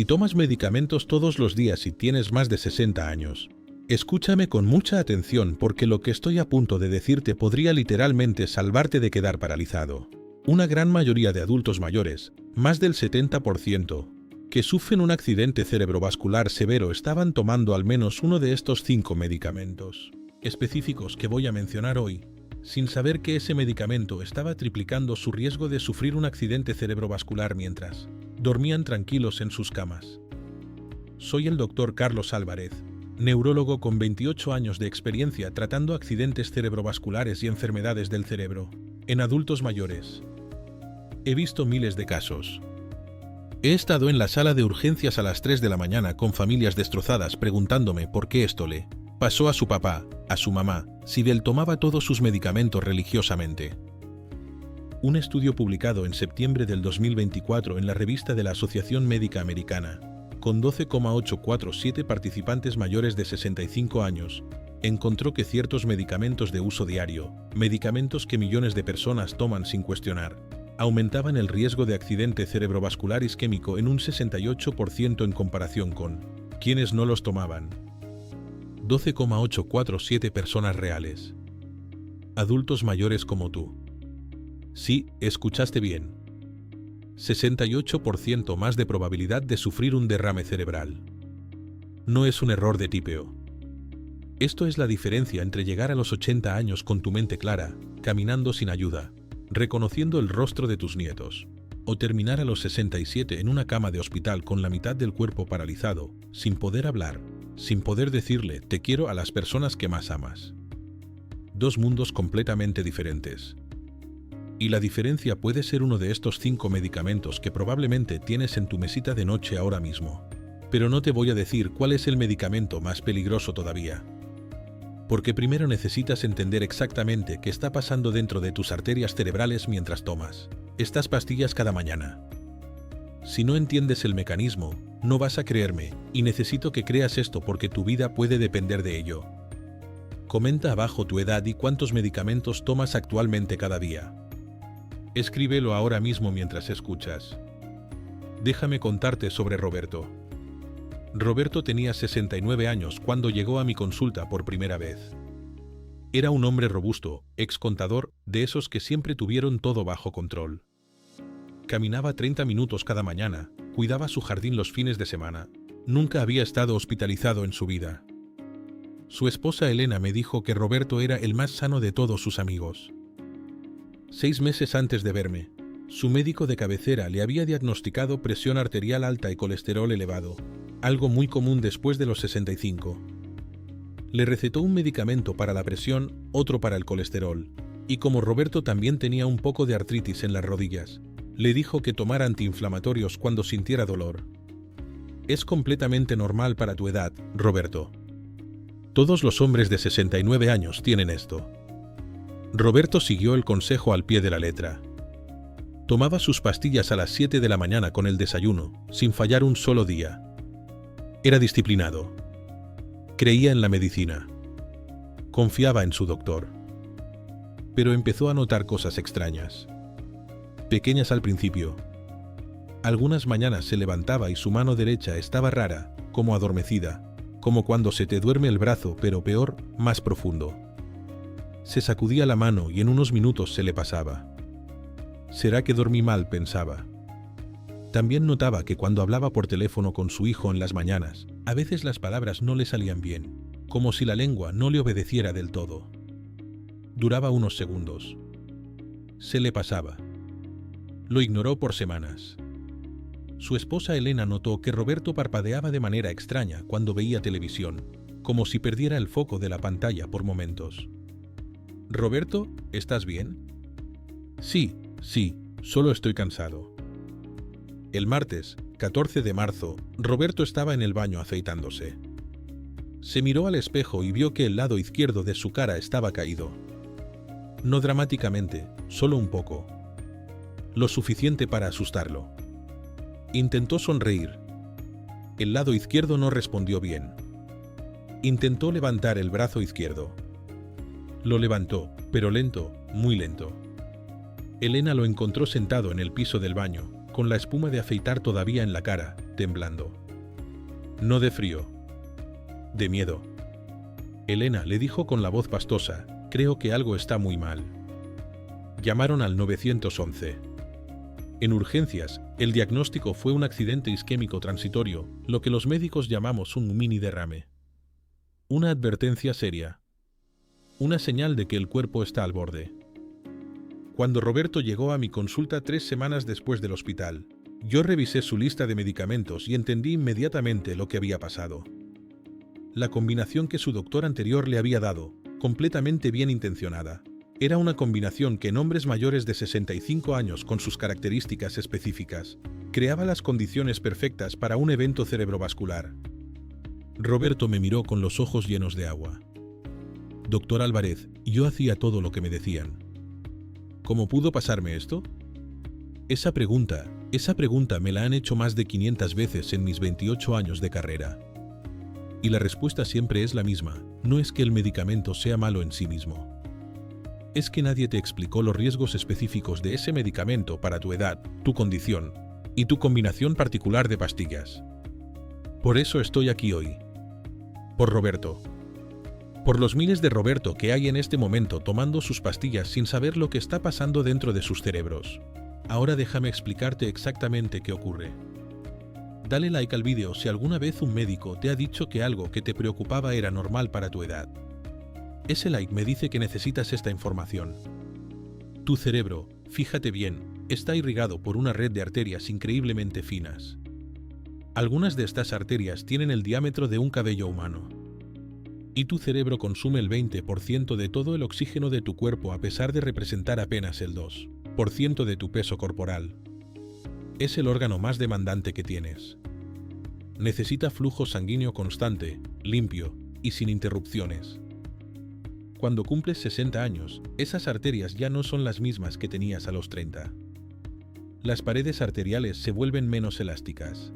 Si tomas medicamentos todos los días y tienes más de 60 años, escúchame con mucha atención porque lo que estoy a punto de decirte podría literalmente salvarte de quedar paralizado. Una gran mayoría de adultos mayores, más del 70%, que sufren un accidente cerebrovascular severo estaban tomando al menos uno de estos 5 medicamentos específicos que voy a mencionar hoy, sin saber que ese medicamento estaba triplicando su riesgo de sufrir un accidente cerebrovascular mientras dormían tranquilos en sus camas. Soy el Dr. Carlos Álvarez, neurólogo con 28 años de experiencia tratando accidentes cerebrovasculares y enfermedades del cerebro en adultos mayores. He visto miles de casos. He estado en la sala de urgencias a las 3 de la mañana con familias destrozadas preguntándome por qué esto le pasó a su papá, a su mamá, si él tomaba todos sus medicamentos religiosamente. Un estudio publicado en septiembre del 2024 en la revista de la Asociación Médica Americana, con 12,847 participantes mayores de 65 años, encontró que ciertos medicamentos de uso diario, medicamentos que millones de personas toman sin cuestionar, aumentaban el riesgo de accidente cerebrovascular isquémico en un 68% en comparación con quienes no los tomaban. 12,847 personas reales. Adultos mayores como tú. Sí, escuchaste bien. 68% más de probabilidad de sufrir un derrame cerebral. No es un error de tipeo. Esto es la diferencia entre llegar a los 80 años con tu mente clara, caminando sin ayuda, reconociendo el rostro de tus nietos, o terminar a los 67 en una cama de hospital con la mitad del cuerpo paralizado, sin poder hablar, sin poder decirle te quiero a las personas que más amas. Dos mundos completamente diferentes. Y la diferencia puede ser uno de estos 5 medicamentos que probablemente tienes en tu mesita de noche ahora mismo. Pero no te voy a decir cuál es el medicamento más peligroso todavía. Porque primero necesitas entender exactamente qué está pasando dentro de tus arterias cerebrales mientras tomas estas pastillas cada mañana. Si no entiendes el mecanismo, no vas a creerme, y necesito que creas esto porque tu vida puede depender de ello. Comenta abajo tu edad y cuántos medicamentos tomas actualmente cada día. Escríbelo ahora mismo mientras escuchas. Déjame contarte sobre Roberto. Roberto tenía 69 años cuando llegó a mi consulta por primera vez. Era un hombre robusto, ex contador, de esos que siempre tuvieron todo bajo control. Caminaba 30 minutos cada mañana, cuidaba su jardín los fines de semana. Nunca había estado hospitalizado en su vida. Su esposa Elena me dijo que Roberto era el más sano de todos sus amigos. 6 meses antes de verme, su médico de cabecera le había diagnosticado presión arterial alta y colesterol elevado, algo muy común después de los 65. Le recetó un medicamento para la presión, otro para el colesterol, y como Roberto también tenía un poco de artritis en las rodillas, le dijo que tomara antiinflamatorios cuando sintiera dolor. Es completamente normal para tu edad, Roberto. Todos los hombres de 69 años tienen esto. Roberto siguió el consejo al pie de la letra. Tomaba sus pastillas a las 7 de la mañana con el desayuno, sin fallar un solo día. Era disciplinado. Creía en la medicina. Confiaba en su doctor. Pero empezó a notar cosas extrañas. Pequeñas al principio. Algunas mañanas se levantaba y su mano derecha estaba rara, como adormecida, como cuando se te duerme el brazo, pero peor, más profundo. Se sacudía la mano y en unos minutos se le pasaba. ¿Será que dormí mal?, pensaba. También notaba que cuando hablaba por teléfono con su hijo en las mañanas, a veces las palabras no le salían bien, como si la lengua no le obedeciera del todo. Duraba unos segundos. Se le pasaba. Lo ignoró por semanas. Su esposa Elena notó que Roberto parpadeaba de manera extraña cuando veía televisión, como si perdiera el foco de la pantalla por momentos. «Roberto, ¿estás bien?» Sí, solo estoy cansado». El martes, 14 de marzo, Roberto estaba en el baño afeitándose. Se miró al espejo y vio que el lado izquierdo de su cara estaba caído. No dramáticamente, solo un poco. Lo suficiente para asustarlo. Intentó sonreír. El lado izquierdo no respondió bien. Intentó levantar el brazo izquierdo. Lo levantó, pero lento, muy lento. Elena lo encontró sentado en el piso del baño, con la espuma de afeitar todavía en la cara, temblando. No de frío, de miedo. Elena le dijo con la voz pastosa, creo que algo está muy mal. Llamaron al 911. En urgencias, el diagnóstico fue un accidente isquémico transitorio, lo que los médicos llamamos un mini derrame. Una advertencia seria. Una señal de que el cuerpo está al borde. Cuando Roberto llegó a mi consulta 3 semanas después del hospital, yo revisé su lista de medicamentos y entendí inmediatamente lo que había pasado. La combinación que su doctor anterior le había dado, completamente bien intencionada, era una combinación que en hombres mayores de 65 años con sus características específicas, creaba las condiciones perfectas para un evento cerebrovascular. Roberto me miró con los ojos llenos de agua. Doctor Álvarez, yo hacía todo lo que me decían. ¿Cómo pudo pasarme esto? Esa pregunta me la han hecho más de 500 veces en mis 28 años de carrera. Y la respuesta siempre es la misma, no es que el medicamento sea malo en sí mismo. Es que nadie te explicó los riesgos específicos de ese medicamento para tu edad, tu condición y tu combinación particular de pastillas. Por eso estoy aquí hoy. Por Roberto. Por los miles de Roberto que hay en este momento tomando sus pastillas sin saber lo que está pasando dentro de sus cerebros. Ahora déjame explicarte exactamente qué ocurre. Dale like al vídeo si alguna vez un médico te ha dicho que algo que te preocupaba era normal para tu edad. Ese like me dice que necesitas esta información. Tu cerebro, fíjate bien, está irrigado por una red de arterias increíblemente finas. Algunas de estas arterias tienen el diámetro de un cabello humano. Y tu cerebro consume el 20% de todo el oxígeno de tu cuerpo a pesar de representar apenas el 2% de tu peso corporal. Es el órgano más demandante que tienes. Necesita flujo sanguíneo constante, limpio y sin interrupciones. Cuando cumples 60 años, esas arterias ya no son las mismas que tenías a los 30. Las paredes arteriales se vuelven menos elásticas.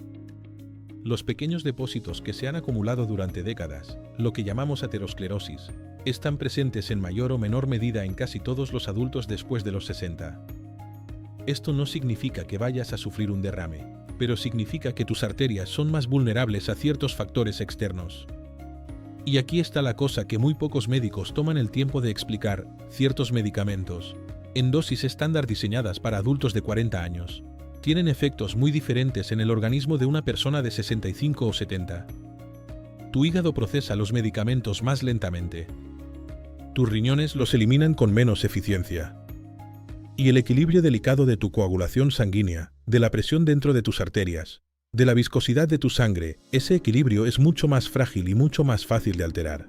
Los pequeños depósitos que se han acumulado durante décadas, lo que llamamos aterosclerosis, están presentes en mayor o menor medida en casi todos los adultos después de los 60. Esto no significa que vayas a sufrir un derrame, pero significa que tus arterias son más vulnerables a ciertos factores externos. Y aquí está la cosa que muy pocos médicos toman el tiempo de explicar: ciertos medicamentos, en dosis estándar diseñadas para adultos de 40 años, tienen efectos muy diferentes en el organismo de una persona de 65 o 70. Tu hígado procesa los medicamentos más lentamente. Tus riñones los eliminan con menos eficiencia. Y el equilibrio delicado de tu coagulación sanguínea, de la presión dentro de tus arterias, de la viscosidad de tu sangre, ese equilibrio es mucho más frágil y mucho más fácil de alterar.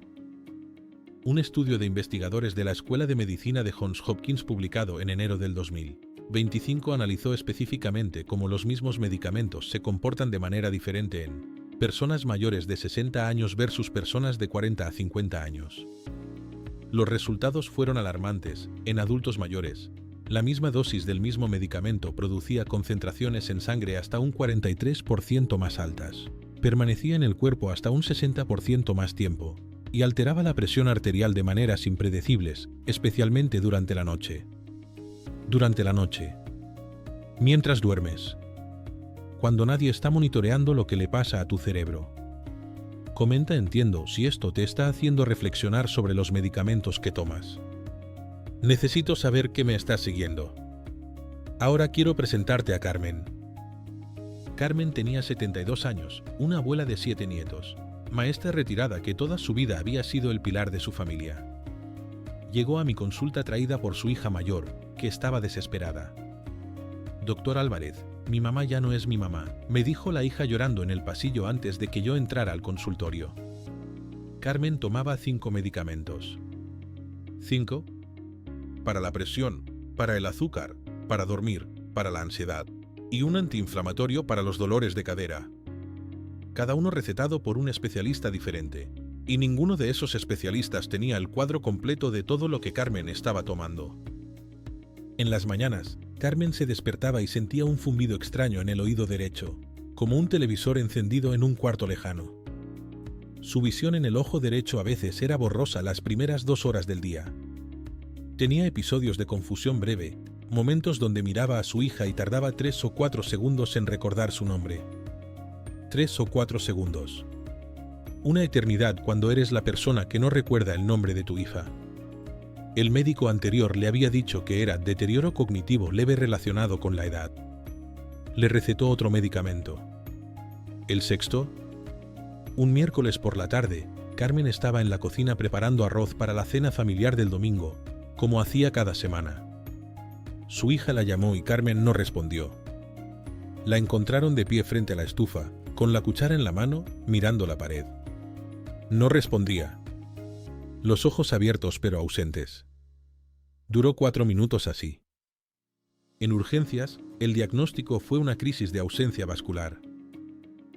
Un estudio de investigadores de la Escuela de Medicina de Johns Hopkins publicado en enero del 2025 analizó específicamente cómo los mismos medicamentos se comportan de manera diferente en personas mayores de 60 años versus personas de 40 a 50 años. Los resultados fueron alarmantes. En adultos mayores, la misma dosis del mismo medicamento producía concentraciones en sangre hasta un 43% más altas, permanecía en el cuerpo hasta un 60% más tiempo, y alteraba la presión arterial de maneras impredecibles, especialmente durante la noche. Durante la noche. Mientras duermes. Cuando nadie está monitoreando lo que le pasa a tu cerebro. Comenta entiendo si esto te está haciendo reflexionar sobre los medicamentos que tomas. Necesito saber que me estás siguiendo. Ahora quiero presentarte a Carmen. Carmen tenía 72 años, una abuela de 7 nietos, maestra retirada que toda su vida había sido el pilar de su familia. Llegó a mi consulta traída por su hija mayor, que estaba desesperada. Doctor Álvarez, mi mamá ya no es mi mamá, me dijo la hija llorando en el pasillo antes de que yo entrara al consultorio. Carmen tomaba 5 medicamentos. 5. Para la presión, para el azúcar, para dormir, para la ansiedad, y un antiinflamatorio para los dolores de cadera. Cada uno recetado por un especialista diferente, y ninguno de esos especialistas tenía el cuadro completo de todo lo que Carmen estaba tomando. En las mañanas, Carmen se despertaba y sentía un zumbido extraño en el oído derecho, como un televisor encendido en un cuarto lejano. Su visión en el ojo derecho a veces era borrosa las primeras 2 horas del día. Tenía episodios de confusión breve, Momentos donde miraba a su hija y tardaba 3 o 4 segundos en recordar su nombre. 3 o 4 segundos. Una eternidad cuando eres la persona que no recuerda el nombre de tu hija. El médico anterior le había dicho que era deterioro cognitivo leve relacionado con la edad. Le recetó otro medicamento. ¿El sexto? Un miércoles por la tarde, Carmen estaba en la cocina preparando arroz para la cena familiar del domingo, como hacía cada semana. Su hija la llamó y Carmen no respondió. La encontraron de pie frente a la estufa, con la cuchara en la mano, mirando la pared. No respondía. Los ojos abiertos pero ausentes. Duró 4 minutos así. En urgencias, el diagnóstico fue una crisis de ausencia vascular.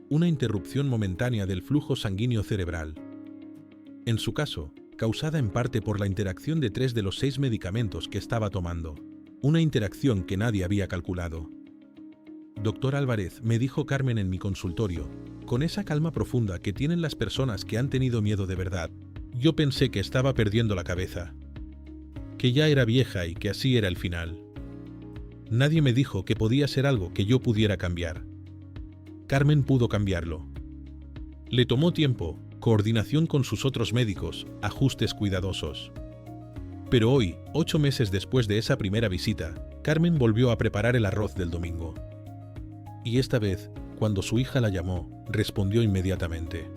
Una interrupción momentánea del flujo sanguíneo cerebral. En su caso, causada en parte por la interacción de 3 de los 6 medicamentos que estaba tomando. Una interacción que nadie había calculado. Doctor Álvarez, me dijo Carmen en mi consultorio, con esa calma profunda que tienen las personas que han tenido miedo de verdad. Yo pensé que estaba perdiendo la cabeza. Que ya era vieja y que así era el final. Nadie me dijo que podía ser algo que yo pudiera cambiar. Carmen pudo cambiarlo. Le tomó tiempo, coordinación con sus otros médicos, ajustes cuidadosos. Pero hoy, 8 meses después de esa primera visita, Carmen volvió a preparar el arroz del domingo. Y esta vez, cuando su hija la llamó, respondió inmediatamente.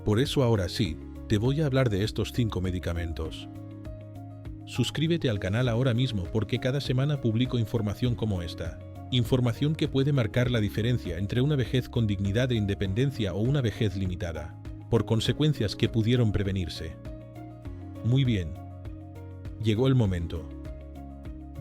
Por eso ahora sí, te voy a hablar de estos 5 medicamentos. Suscríbete al canal ahora mismo porque cada semana publico información como esta. Información que puede marcar la diferencia entre una vejez con dignidad e independencia o una vejez limitada, por consecuencias que pudieron prevenirse. Muy bien. Llegó el momento.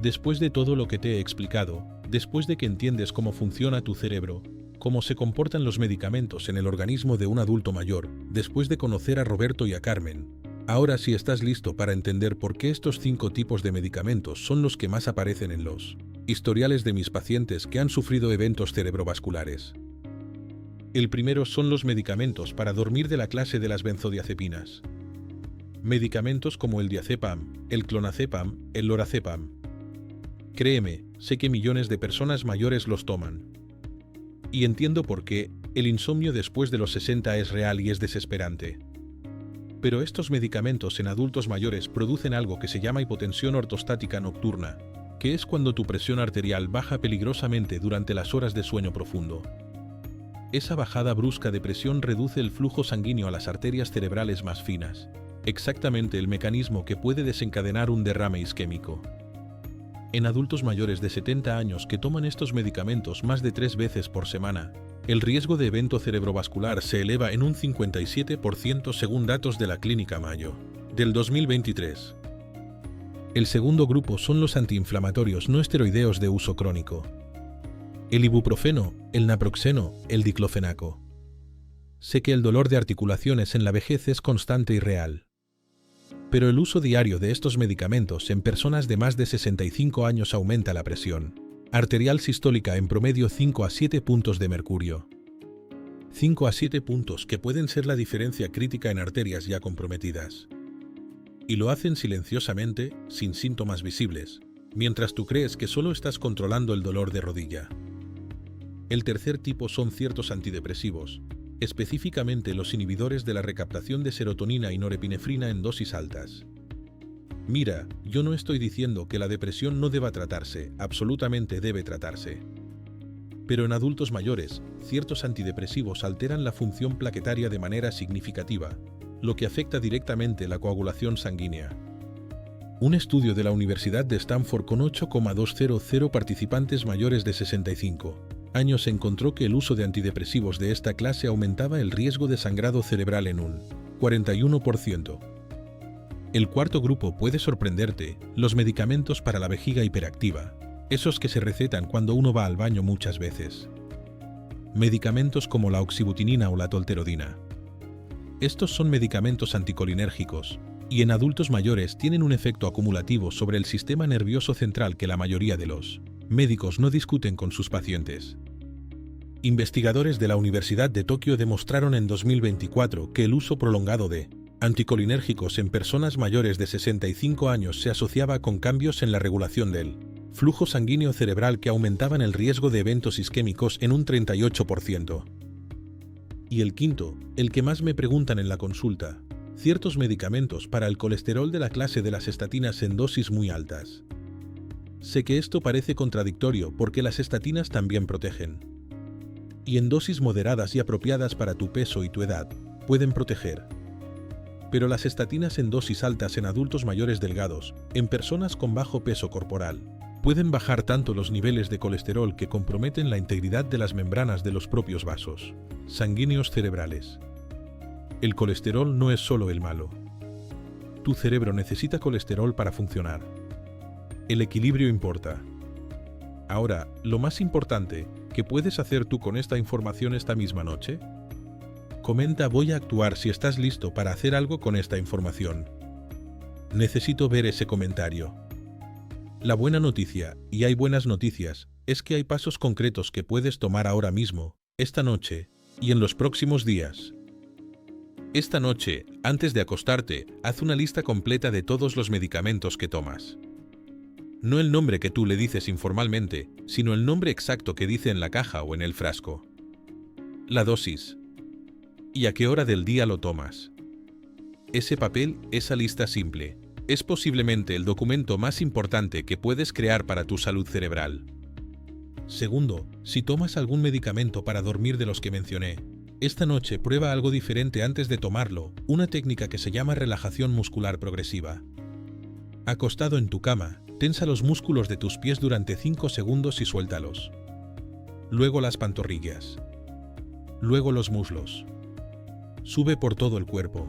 Después de todo lo que te he explicado, después de que entiendes cómo funciona tu cerebro, cómo se comportan los medicamentos en el organismo de un adulto mayor, después de conocer a Roberto y a Carmen, ahora sí estás listo para entender por qué estos 5 tipos de medicamentos son los que más aparecen en los historiales de mis pacientes que han sufrido eventos cerebrovasculares. El primero son los medicamentos para dormir de la clase de las benzodiazepinas. Medicamentos como el diazepam, el clonazepam, el lorazepam. Créeme, sé que millones de personas mayores los toman. Y entiendo por qué el insomnio después de los 60 es real y es desesperante. Pero estos medicamentos en adultos mayores producen algo que se llama hipotensión ortostática nocturna, que es cuando tu presión arterial baja peligrosamente durante las horas de sueño profundo. Esa bajada brusca de presión reduce el flujo sanguíneo a las arterias cerebrales más finas, exactamente el mecanismo que puede desencadenar un derrame isquémico. En adultos mayores de 70 años que toman estos medicamentos más de 3 veces por semana, el riesgo de evento cerebrovascular se eleva en un 57% según datos de la Clínica Mayo, del 2023. El segundo grupo son los antiinflamatorios no esteroideos de uso crónico. El ibuprofeno, el naproxeno, el diclofenaco. Sé que el dolor de articulaciones en la vejez es constante y real. Pero el uso diario de estos medicamentos en personas de más de 65 años aumenta la presión arterial sistólica en promedio 5 a 7 puntos de mercurio. 5 a 7 puntos que pueden ser la diferencia crítica en arterias ya comprometidas. Y lo hacen silenciosamente, sin síntomas visibles, mientras tú crees que solo estás controlando el dolor de rodilla. El tercer tipo son ciertos antidepresivos, específicamente los inhibidores de la recaptación de serotonina y norepinefrina en dosis altas. Mira, yo no estoy diciendo que la depresión no deba tratarse, absolutamente debe tratarse. Pero en adultos mayores, ciertos antidepresivos alteran la función plaquetaria de manera significativa, lo que afecta directamente la coagulación sanguínea. Un estudio de la Universidad de Stanford con 8,200 participantes mayores de 65 años encontró que el uso de antidepresivos de esta clase aumentaba el riesgo de sangrado cerebral en un 41%. El cuarto grupo puede sorprenderte, los medicamentos para la vejiga hiperactiva, esos que se recetan cuando uno va al baño muchas veces. Medicamentos como la oxibutinina o la tolterodina. Estos son medicamentos anticolinérgicos, y en adultos mayores tienen un efecto acumulativo sobre el sistema nervioso central que la mayoría de los médicos no discuten con sus pacientes. Investigadores de la Universidad de Tokio demostraron en 2024 que el uso prolongado de anticolinérgicos en personas mayores de 65 años se asociaba con cambios en la regulación del flujo sanguíneo cerebral que aumentaban el riesgo de eventos isquémicos en un 38%. Y el quinto, el que más me preguntan en la consulta, ciertos medicamentos para el colesterol de la clase de las estatinas en dosis muy altas. Sé que esto parece contradictorio porque las estatinas también protegen. Y en dosis moderadas y apropiadas para tu peso y tu edad, pueden proteger. Pero las estatinas en dosis altas en adultos mayores delgados, en personas con bajo peso corporal, pueden bajar tanto los niveles de colesterol que comprometen la integridad de las membranas de los propios vasos sanguíneos cerebrales. El colesterol no es solo el malo. Tu cerebro necesita colesterol para funcionar. El equilibrio importa. Ahora, lo más importante, ¿qué puedes hacer tú con esta información esta misma noche? Comenta "voy a actuar" si estás listo para hacer algo con esta información. Necesito ver ese comentario. La buena noticia, y hay buenas noticias, es que hay pasos concretos que puedes tomar ahora mismo, esta noche, y en los próximos días. Esta noche, antes de acostarte, haz una lista completa de todos los medicamentos que tomas. No el nombre que tú le dices informalmente, sino el nombre exacto que dice en la caja o en el frasco. La dosis. ¿Y a qué hora del día lo tomas? Ese papel, esa lista simple, es posiblemente el documento más importante que puedes crear para tu salud cerebral. Segundo, si tomas algún medicamento para dormir de los que mencioné, esta noche prueba algo diferente antes de tomarlo, una técnica que se llama relajación muscular progresiva. Acostado en tu cama, tensa los músculos de tus pies durante 5 segundos y suéltalos. Luego las pantorrillas. Luego los muslos. Sube por todo el cuerpo.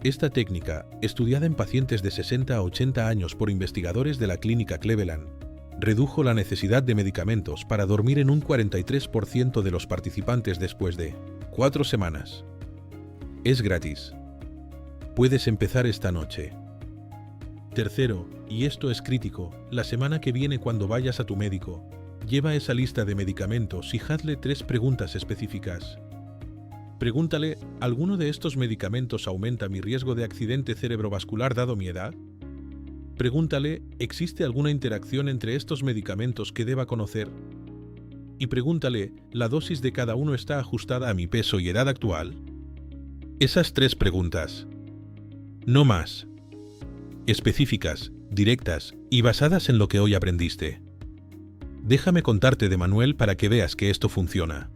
Esta técnica, estudiada en pacientes de 60 a 80 años por investigadores de la clínica Cleveland, redujo la necesidad de medicamentos para dormir en un 43% de los participantes después de 4 semanas. Es gratis. Puedes empezar esta noche. Tercero, y esto es crítico, la semana que viene cuando vayas a tu médico, lleva esa lista de medicamentos y hazle 3 preguntas específicas. Pregúntale, ¿alguno de estos medicamentos aumenta mi riesgo de accidente cerebrovascular dado mi edad? Pregúntale, ¿existe alguna interacción entre estos medicamentos que deba conocer? Y pregúntale, ¿la dosis de cada uno está ajustada a mi peso y edad actual? Esas 3 preguntas. No más. Específicas, directas y basadas en lo que hoy aprendiste. Déjame contarte de Manuel para que veas que esto funciona.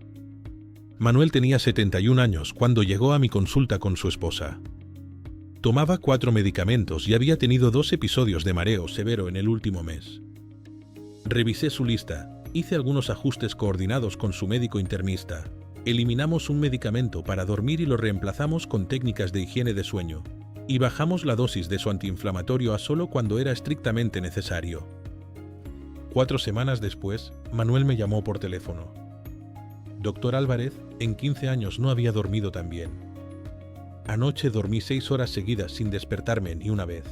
Manuel tenía 71 años cuando llegó a mi consulta con su esposa. Tomaba 4 medicamentos y había tenido 2 episodios de mareo severo en el último mes. Revisé su lista, hice algunos ajustes coordinados con su médico internista, eliminamos un medicamento para dormir y lo reemplazamos con técnicas de higiene de sueño, y bajamos la dosis de su antiinflamatorio a solo cuando era estrictamente necesario. 4 semanas después, Manuel me llamó por teléfono. Doctor Álvarez, en 15 años no había dormido tan bien. Anoche dormí 6 horas seguidas sin despertarme ni una vez.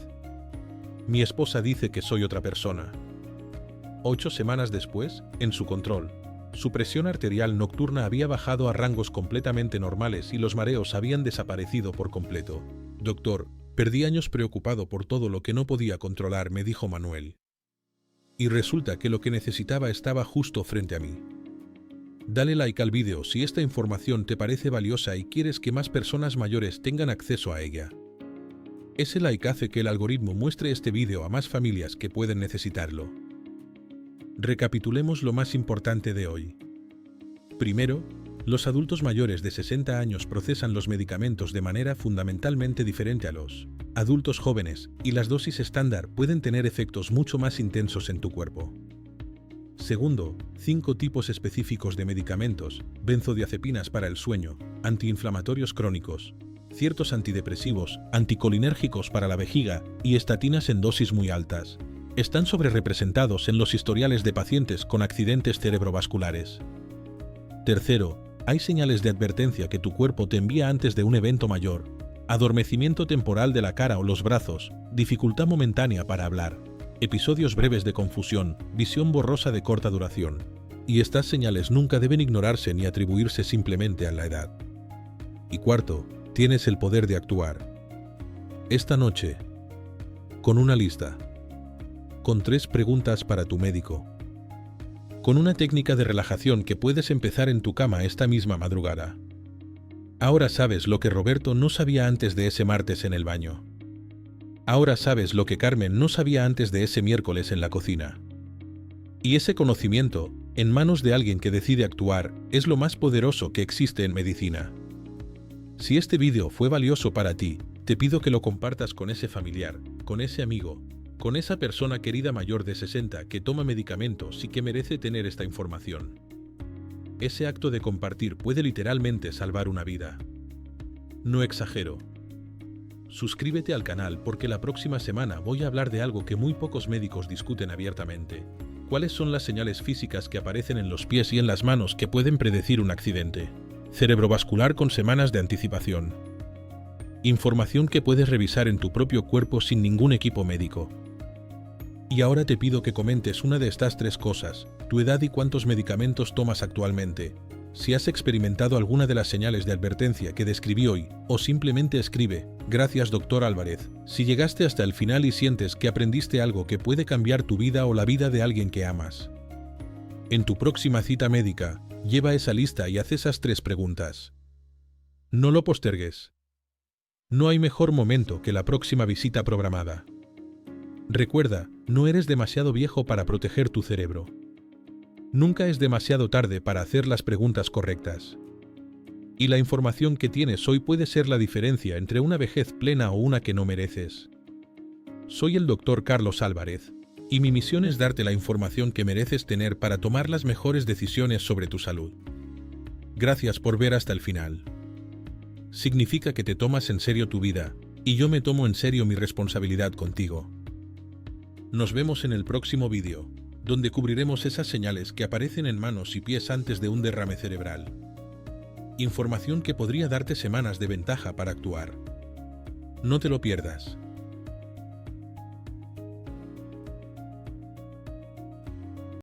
Mi esposa dice que soy otra persona. 8 semanas después, en su control, su presión arterial nocturna había bajado a rangos completamente normales y los mareos habían desaparecido por completo. Doctor, perdí años preocupado por todo lo que no podía controlar, me dijo Manuel. Y resulta que lo que necesitaba estaba justo frente a mí. Dale like al vídeo si esta información te parece valiosa y quieres que más personas mayores tengan acceso a ella. Ese like hace que el algoritmo muestre este vídeo a más familias que pueden necesitarlo. Recapitulemos lo más importante de hoy. Primero, los adultos mayores de 60 años procesan los medicamentos de manera fundamentalmente diferente a los adultos jóvenes y las dosis estándar pueden tener efectos mucho más intensos en tu cuerpo. Segundo, 5 tipos específicos de medicamentos, benzodiazepinas para el sueño, antiinflamatorios crónicos, ciertos antidepresivos, anticolinérgicos para la vejiga y estatinas en dosis muy altas, están sobrerepresentados en los historiales de pacientes con accidentes cerebrovasculares. Tercero, hay señales de advertencia que tu cuerpo te envía antes de un evento mayor, adormecimiento temporal de la cara o los brazos, dificultad momentánea para hablar, episodios breves de confusión, visión borrosa de corta duración. Y estas señales nunca deben ignorarse ni atribuirse simplemente a la edad. Y cuarto, tienes el poder de actuar. Esta noche, con una lista. con 3 preguntas para tu médico. Con una técnica de relajación que puedes empezar en tu cama esta misma madrugada. Ahora sabes lo que Roberto no sabía antes de ese martes en el baño. Ahora sabes lo que Carmen no sabía antes de ese miércoles en la cocina. Y ese conocimiento, en manos de alguien que decide actuar, es lo más poderoso que existe en medicina. Si este vídeo fue valioso para ti, te pido que lo compartas con ese familiar, con ese amigo, con esa persona querida mayor de 60 que toma medicamentos y que merece tener esta información. Ese acto de compartir puede literalmente salvar una vida. No exagero. Suscríbete al canal porque la próxima semana voy a hablar de algo que muy pocos médicos discuten abiertamente. ¿Cuáles son las señales físicas que aparecen en los pies y en las manos que pueden predecir un accidente? Cerebrovascular con semanas de anticipación. Información que puedes revisar en tu propio cuerpo sin ningún equipo médico. Y ahora te pido que comentes una de estas 3 cosas: tu edad y cuántos medicamentos tomas actualmente. Si has experimentado alguna de las señales de advertencia que describí hoy, o simplemente escribe: gracias Dr. Álvarez, si llegaste hasta el final y sientes que aprendiste algo que puede cambiar tu vida o la vida de alguien que amas. En tu próxima cita médica, lleva esa lista y haz esas 3 preguntas. No lo postergues. No hay mejor momento que la próxima visita programada. Recuerda, no eres demasiado viejo para proteger tu cerebro. Nunca es demasiado tarde para hacer las preguntas correctas. Y la información que tienes hoy puede ser la diferencia entre una vejez plena o una que no mereces. Soy el Dr. Carlos Álvarez, y mi misión es darte la información que mereces tener para tomar las mejores decisiones sobre tu salud. Gracias por ver hasta el final. Significa que te tomas en serio tu vida, y yo me tomo en serio mi responsabilidad contigo. Nos vemos en el próximo vídeo, donde cubriremos esas señales que aparecen en manos y pies antes de un derrame cerebral. Información que podría darte semanas de ventaja para actuar. No te lo pierdas.